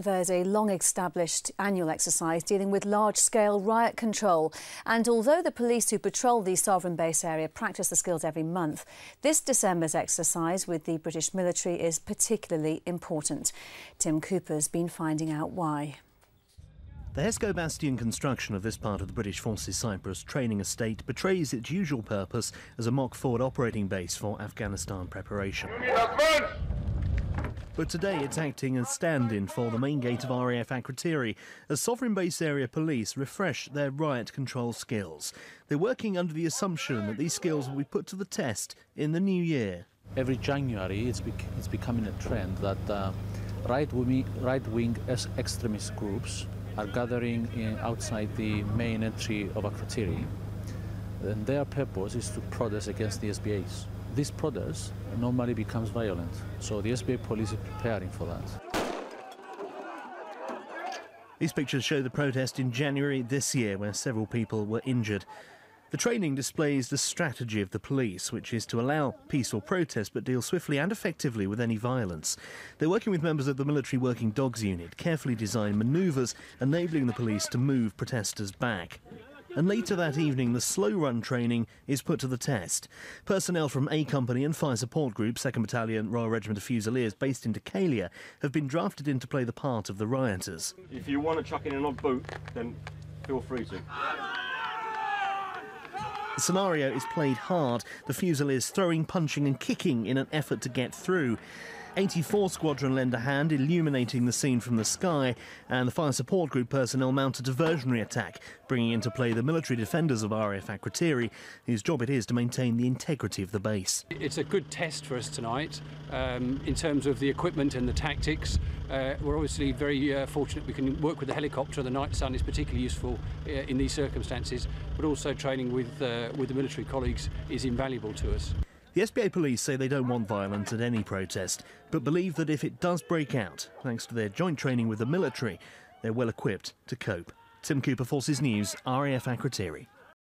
there's a long-established annual exercise dealing with large-scale riot control. And although the police who patrol the sovereign base area practice the skills every month, this December's exercise with the British military is particularly important. Tim Cooper's been finding out why. The Hesco Bastion construction of this part of the British Forces Cyprus training estate betrays its usual purpose as a mock forward operating base for Afghanistan preparation. But today it's acting as stand-in for the main gate of RAF Akrotiri as sovereign base area police refresh their riot control skills. They're working under the assumption that these skills will be put to the test in the new year. Every January it's becoming a trend that right-wing extremist groups are gathering outside the main entry of Akrotiri, and their purpose is to protest against the SBAs. This protest normally becomes violent, so the SBA Police is preparing for that. These pictures show the protest in January this year, where several people were injured. The training displays the strategy of the police, which is to allow peaceful protest but deal swiftly and effectively with any violence. They're working with members of the Military Working Dogs Unit, carefully designed manoeuvres enabling the police to move protesters back. And later that evening, the slow-run training is put to the test. Personnel from A Company and Fire Support Group, 2nd Battalion, Royal Regiment of Fusiliers, based in Dhekelia, have been drafted in to play the part of the rioters. If you want to chuck in an odd boot, then feel free to. The scenario is played hard, the Fusiliers throwing, punching and kicking in an effort to get through. 84 Squadron lend a hand, illuminating the scene from the sky, and the Fire Support Group personnel mount a diversionary attack, bringing into play the military defenders of RAF Akrotiri, whose job it is to maintain the integrity of the base. It's a good test for us tonight in terms of the equipment and the tactics. We're obviously very fortunate we can work with the helicopter. The night sun is particularly useful in these circumstances, but also training with the military colleagues is invaluable to us. The SBA Police say they don't want violence at any protest, but believe that if it does break out, thanks to their joint training with the military, they're well equipped to cope. Tim Cooper, Forces News, RAF Akrotiri.